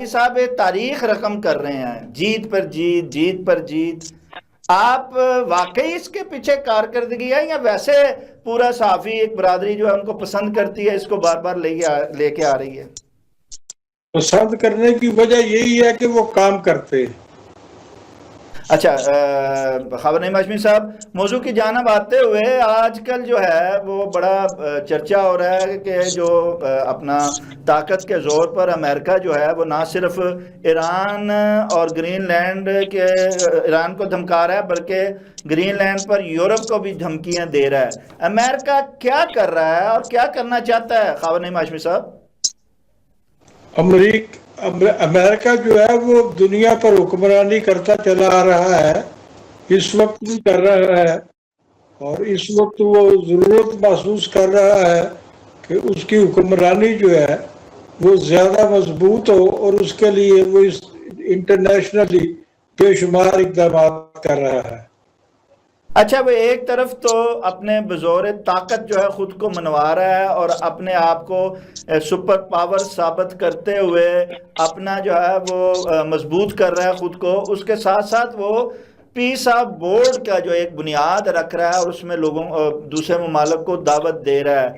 صاحب ایک تاریخ رقم کر رہے ہیں، جیت پر جیت، جیت پر جیت، آپ واقعی اس کے پیچھے کارکردگی ہے یا ویسے پورا صحافی ایک برادری جو ہے ان کو پسند کرتی ہے، اس کو بار بار لے کے آ رہی ہے؟ پسند کرنے کی وجہ یہی ہے کہ وہ کام کرتے ہیں۔ اچھا خبر نعیم ہاشمی صاحب، موضوع کی جانب آتے ہوئے آج کل جو ہے وہ بڑا چرچا ہو رہا ہے کہ جو اپنا طاقت کے زور پر امریکہ جو ہے وہ نہ صرف ایران اور گرین لینڈ کے ایران کو دھمکا رہا ہے بلکہ گرین لینڈ پر یورپ کو بھی دھمکیاں دے رہا ہے۔ امریکہ کیا کر رہا ہے اور کیا کرنا چاہتا ہے خبر نعیم ہاشمی صاحب؟ امریکہ جو ہے وہ دنیا پر حکمرانی کرتا چلا آ رہا ہے، اس وقت بھی کر رہا ہے، اور اس وقت وہ ضرورت محسوس کر رہا ہے کہ اس کی حکمرانی جو ہے وہ زیادہ مضبوط ہو، اور اس کے لیے وہ انٹرنیشنلی بے شمار اقدامات کر رہا ہے۔ اچھا، وہ ایک طرف تو اپنے بزور طاقت جو ہے خود کو منوا رہا ہے اور اپنے آپ کو سپر پاور ثابت کرتے ہوئے اپنا جو ہے وہ مضبوط کر رہا ہے خود کو، اس کے ساتھ ساتھ وہ پیس آف بورڈ کا جو ایک بنیاد رکھ رہا ہے اور اس میں لوگوں دوسرے ممالک کو دعوت دے رہا ہے۔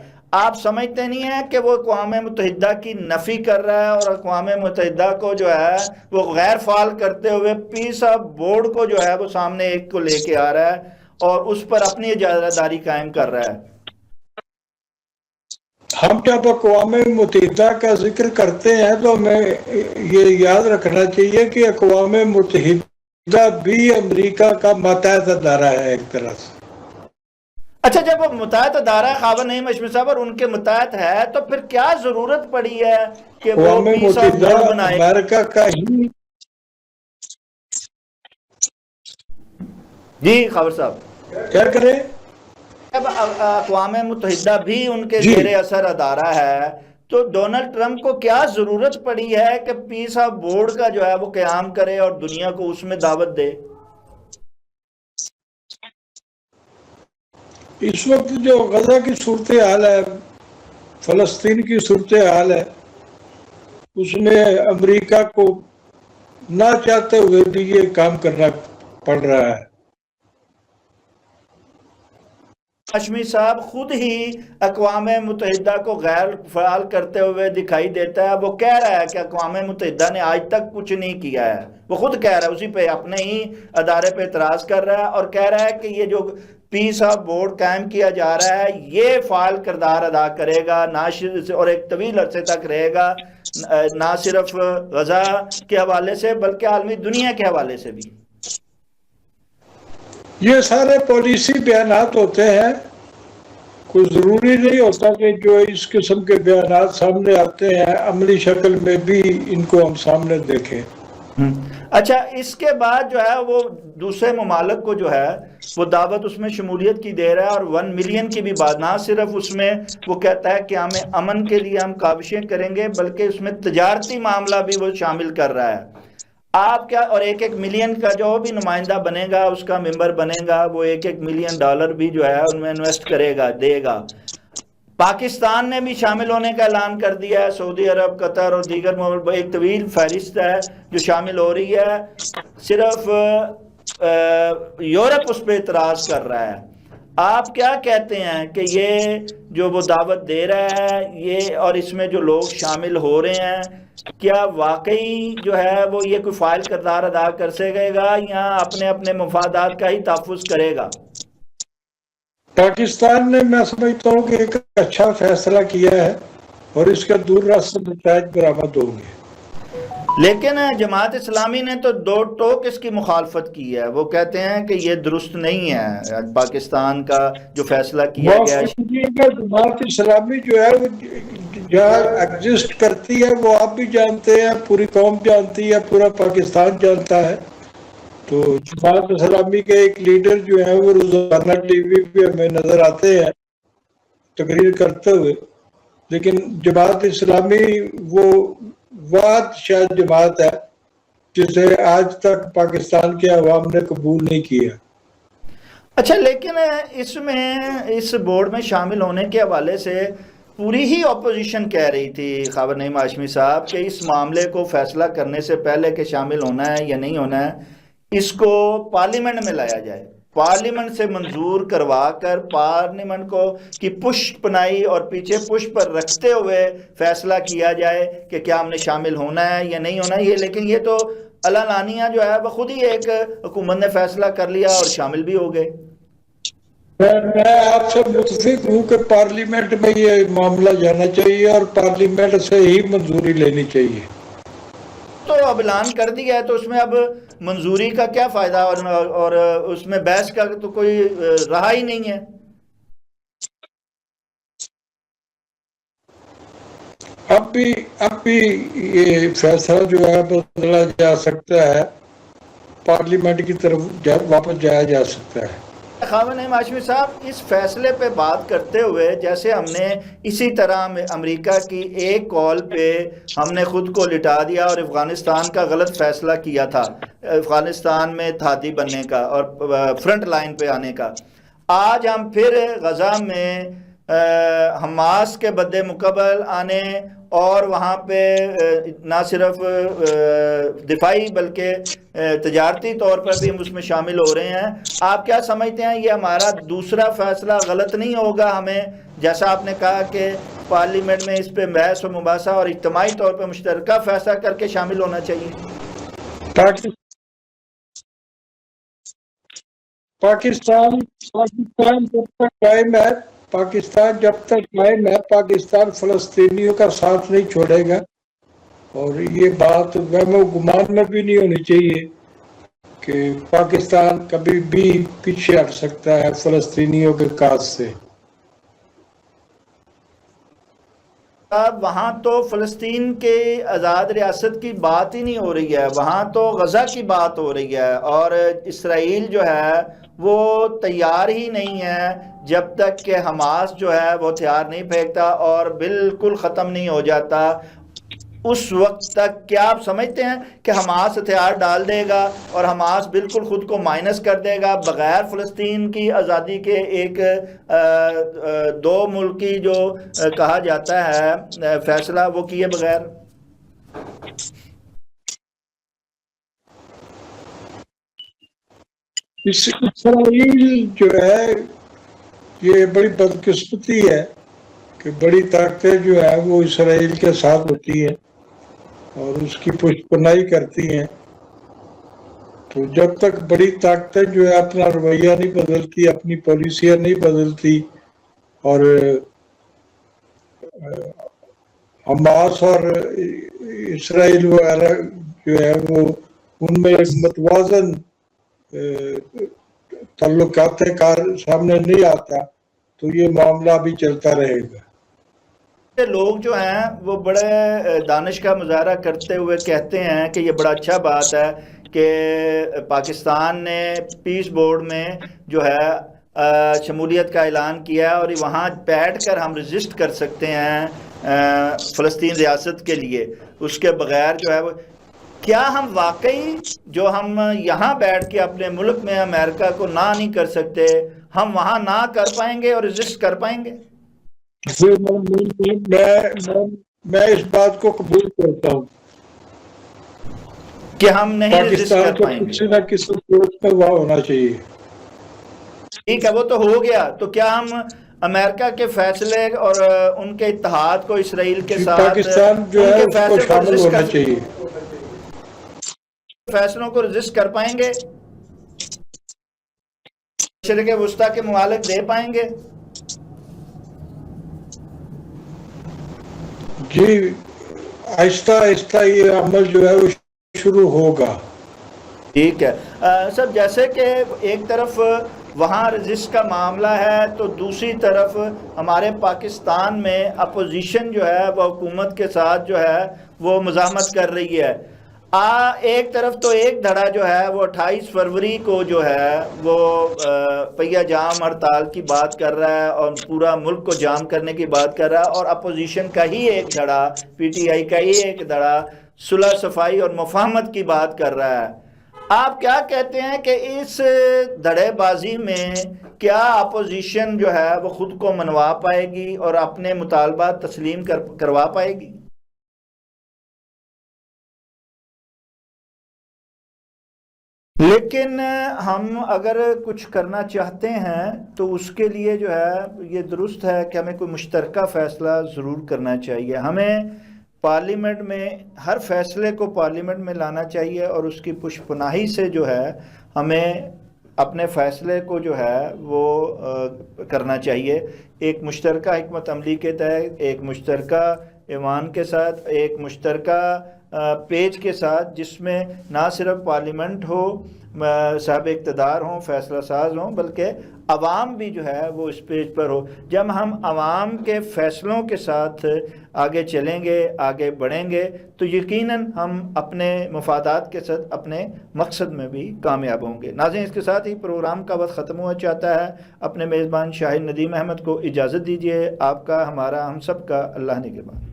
آپ سمجھتے نہیں ہیں کہ وہ اقوام متحدہ کی نفی کر رہا ہے اور اقوام متحدہ کو جو ہے وہ غیر فعال کرتے ہوئے پیس آف بورڈ کو جو ہے وہ سامنے ایک کو لے کے آ رہا ہے اور اس پر اپنی اجارہ داری قائم کر رہا ہے؟ ہم جب اقوام متحدہ کا ذکر کرتے ہیں تو ہمیں یہ یاد رکھنا چاہیے کہ اقوام متحدہ بھی امریکہ کا ماتحت ادارہ ہے ایک طرح سے۔ اچھا، جب وہ متحد ادارہ ہے خاور نعیم ہاشمی صاحب اور ان کے متحد ہے تو پھر کیا ضرورت پڑی ہے کہ وہ اقوام پیس آف متحدہ بورڈ بنائے؟ امریکہ کا ہی۔ جی خاور صاحب، کیا کرے؟ جب اقوام متحدہ بھی ان کے جی، زیر اثر ادارہ ہے تو ڈونلڈ ٹرمپ کو کیا ضرورت پڑی ہے کہ پیس آف بورڈ کا جو ہے وہ قیام کرے اور دنیا کو اس میں دعوت دے؟ اس وقت جو غزہ کی صورتحال ہے، فلسطین کی صورتحال ہے، اس میں امریکہ کو نہ چاہتے ہوئے بھی یہ کام کرنا پڑ رہا ہے۔ ہاشمی صاحب خود ہی اقوام متحدہ کو غیر فعال کرتے ہوئے دکھائی دیتا ہے۔ وہ کہہ رہا ہے کہ اقوام متحدہ نے آج تک کچھ نہیں کیا ہے، وہ خود کہہ رہا ہے، اسی پہ اپنے ہی ادارے پہ اعتراض کر رہا ہے اور کہہ رہا ہے کہ یہ جو پیس آف بورڈ قائم کیا جا رہا ہے یہ فعال کردار ادا کرے گا اور ایک طویل عرصے تک رہے گا، نہ صرف غزہ کے حوالے سے بلکہ عالمی دنیا کے حوالے سے بھی۔ یہ سارے پالیسی بیانات ہوتے ہیں، کوئی ضروری نہیں ہوتا کہ جو اس قسم کے بیانات سامنے آتے ہیں عملی شکل میں بھی ان کو ہم سامنے دیکھیں۔ اچھا، اس کے بعد جو ہے وہ دوسرے ممالک کو جو ہے وہ دعوت اس میں شمولیت کی دے رہا ہے اور 1 ملین کی بھی بات، نہ صرف اس میں وہ کہتا ہے کہ ہمیں امن کے لیے ہم کاوشیں کریں گے بلکہ اس میں تجارتی معاملہ بھی وہ شامل کر رہا ہے۔ آپ کیا، اور 1 ملین کا جو بھی نمائندہ بنے گا اس کا ممبر بنے گا وہ 1 ملین ڈالر بھی جو ہے ان میں انویسٹ کرے گا، دے گا۔ پاکستان نے بھی شامل ہونے کا اعلان کر دیا ہے، سعودی عرب، قطر اور دیگر ممالک، ایک طویل فہرست ہے جو شامل ہو رہی ہے۔ صرف یورپ اس پہ اعتراض کر رہا ہے۔ آپ کیا کہتے ہیں کہ یہ جو وہ دعوت دے رہا ہے یہ اور اس میں جو لوگ شامل ہو رہے ہیں کیا واقعی جو ہے وہ یہ کوئی فاعل کردار ادا کر سکے گا یا اپنے اپنے مفادات کا ہی تحفظ کرے گا؟ پاکستان نے، میں سمجھتا ہوں کہ ایک اچھا فیصلہ کیا ہے اور اس کا دور راستہ نتائج برآمد ہوں گے۔ لیکن جماعت اسلامی نے تو دو ٹوک اس کی مخالفت کی ہے، وہ کہتے ہیں کہ یہ درست نہیں ہے پاکستان کا جو فیصلہ کیا گیا ہے۔ جماعت اسلامی جو ہے وہ جہاں ایگزسٹ کرتی ہے وہ آپ بھی جانتے ہیں، پوری قوم جانتی ہے، پورا پاکستان جانتا ہے۔ تو جماعت اسلامی کے ایک لیڈر جو ہیں وہ روزانہ ٹی وی پہ ہمیں نظر آتے ہیں تقریر کرتے ہوئے، لیکن جماعت اسلامی وہ واحد شاید جماعت ہے جسے آج تک پاکستان کے عوام نے قبول نہیں کیا۔ اچھا، لیکن اس میں اس بورڈ میں شامل ہونے کے حوالے سے پوری ہی اپوزیشن کہہ رہی تھی خاور نعیم ہاشمی صاحب کہ اس معاملے کو فیصلہ کرنے سے پہلے کہ شامل ہونا ہے یا نہیں ہونا ہے، اس کو پارلیمنٹ میں لایا جائے، پارلیمنٹ سے منظور کروا کر پارلیمنٹ کو کی پشت پنائی اور پیچھے پشت پر رکھتے ہوئے فیصلہ کیا جائے کہ کیا ہم نے شامل ہونا ہے یا نہیں ہونا ہے۔ لیکن یہ تو علانیہ جو ہے وہ خود ہی ایک حکومت نے فیصلہ کر لیا اور شامل بھی ہو گئے۔ میں آپ سے متفق ہوں کہ پارلیمنٹ میں یہ معاملہ جانا چاہیے اور پارلیمنٹ سے ہی منظوری لینی چاہیے۔ تو اب اعلان کر دیا ہے تو اس میں اب منظوری کا کیا فائدہ، اور اس میں بحث کا تو کوئی رہا ہی نہیں ہے۔ اب بھی یہ فیصلہ جو ہے بدلا جا سکتا ہے، پارلیمنٹ کی طرف واپس جایا جا سکتا ہے۔ خاور نعیم ہاشمی صاحب، اس فیصلے پہ بات کرتے ہوئے جیسے ہم نے اسی طرح امریکہ کی ایک کال پہ ہم نے خود کو لٹا دیا اور افغانستان کا غلط فیصلہ کیا تھا، افغانستان میں تھادی بننے کا اور فرنٹ لائن پہ آنے کا، آج ہم پھر غزہ میں حماس کے بد مقابل آنے اور وہاں پہ نہ صرف دفاعی بلکہ تجارتی طور پر بھی ہم اس میں شامل ہو رہے ہیں۔ آپ کیا سمجھتے ہیں یہ ہمارا دوسرا فیصلہ غلط نہیں ہوگا؟ ہمیں جیسا آپ نے کہا کہ پارلیمنٹ میں اس پہ بحث و مباحثہ اور اجتماعی طور پہ مشترکہ فیصلہ کر کے شامل ہونا چاہیے۔ پاکستان جب تک قائم ہے، پاکستان فلسطینیوں کا ساتھ نہیں چھوڑے گا، اور یہ بات وہم و گمان میں بھی نہیں ہونی چاہیے کہ پاکستان کبھی بھی پیچھے ہٹ سکتا ہے فلسطینیوں کے کاج سے۔ وہاں تو فلسطین کے آزاد ریاست کی بات ہی نہیں ہو رہی ہے، وہاں تو غزہ کی بات ہو رہی ہے، اور اسرائیل جو ہے وہ تیار ہی نہیں ہے جب تک کہ حماس جو ہے وہ ہتھیار نہیں پھینکتا اور بالکل ختم نہیں ہو جاتا۔ اس وقت تک کیا آپ سمجھتے ہیں کہ حماس ہتھیار ڈال دے گا اور حماس بالکل خود کو مائنس کر دے گا بغیر فلسطین کی آزادی کے؟ ایک دو ملکی جو کہا جاتا ہے فیصلہ وہ کیے بغیر؟ اسرائیل جو ہے یہ بڑی بدقسمتی ہے کہ بڑی طاقتیں جو ہے وہ اسرائیل کے ساتھ ہوتی ہیں اور اس کی پشت پناہی کرتی ہیں۔ تو جب تک بڑی طاقتیں جو ہے اپنا رویہ نہیں بدلتی، اپنی پالیسیاں نہیں بدلتی، اور حماس اور اسرائیل وغیرہ جو ہے وہ ان میں ایک متوازن تعلقات کار سامنے نہیں آتا تو یہ معاملہ بھی چلتا رہے گا۔ لوگ جو ہیں وہ بڑے دانش کا مظاہرہ کرتے ہوئے کہتے ہیں کہ یہ بڑا اچھا بات ہے کہ پاکستان نے پیس بورڈ میں جو ہے شمولیت کا اعلان کیا ہے اور وہاں بیٹھ کر ہم رجسٹ کر سکتے ہیں فلسطین ریاست کے لیے، اس کے بغیر جو ہے وہ کیا ہم واقعی جو ہم یہاں بیٹھ کے اپنے ملک میں امریکہ کو نہ نہیں کر سکتے، ہم وہاں نہ کر پائیں گے اور رجسٹ کر پائیں گے؟ میں اس بات کو قبول کرتا ہوں کہ ہم نہیں رجسٹ پاکستان کر کو پائیں گے۔ کسی نہ کسی صورت میں وہاں ہونا چاہیے۔ ٹھیک ہے، وہ تو ہو گیا، تو کیا ہم امریکہ کے فیصلے اور ان کے اتحاد کو اسرائیل کے ساتھ پاکستان جو ہے اس کو شامل ہونا چاہیے، فیصلوں کو رجسٹ کر پائیں گے؟ مشرق وسطیٰ کے ممالک دے پائیں گے؟ جی آہستہ آہستہ یہ عمل جو ہے وہ شروع ہوگا۔ ٹھیک ہے سب، جیسے کہ ایک طرف وہاں رجسٹ کا معاملہ ہے تو دوسری طرف ہمارے پاکستان میں اپوزیشن جو ہے وہ حکومت کے ساتھ جو ہے وہ مزاحمت کر رہی ہے۔ ایک طرف تو ایک دھڑا جو ہے وہ 28 فروری کو جو ہے وہ پہیہ جام ہڑتال کی بات کر رہا ہے اور پورا ملک کو جام کرنے کی بات کر رہا ہے، اور اپوزیشن کا ہی ایک دھڑا، پی ٹی آئی کا ہی ایک دھڑا صلح صفائی اور مفاہمت کی بات کر رہا ہے۔ آپ کیا کہتے ہیں کہ اس دڑے بازی میں کیا اپوزیشن جو ہے وہ خود کو منوا پائے گی اور اپنے مطالبات تسلیم کروا پائے گی؟ لیکن ہم اگر کچھ کرنا چاہتے ہیں تو اس کے لیے جو ہے یہ درست ہے کہ ہمیں کوئی مشترکہ فیصلہ ضرور کرنا چاہیے. ہمیں پارلیمنٹ میں ہر فیصلے کو پارلیمنٹ میں لانا چاہیے اور اس کی پشت پناہی سے جو ہے ہمیں اپنے فیصلے کو جو ہے وہ کرنا چاہیے. ایک مشترکہ حکمت عملی کے تحت، ایک مشترکہ ایوان کے ساتھ، ایک مشترکہ پیج کے ساتھ، جس میں نہ صرف پارلیمنٹ ہو، صاحب اقتدار ہوں، فیصلہ ساز ہوں، بلکہ عوام بھی جو ہے وہ اس پیج پر ہو. جب ہم عوام کے فیصلوں کے ساتھ آگے چلیں گے، آگے بڑھیں گے، تو یقیناً ہم اپنے مفادات کے ساتھ اپنے مقصد میں بھی کامیاب ہوں گے. ناظرین، اس کے ساتھ ہی پروگرام کا وقت ختم ہوا چاہتا ہے. اپنے میزبان شاہد ندیم احمد کو اجازت دیجیے. آپ کا، ہمارا، ہم سب کا اللہ نگہبان.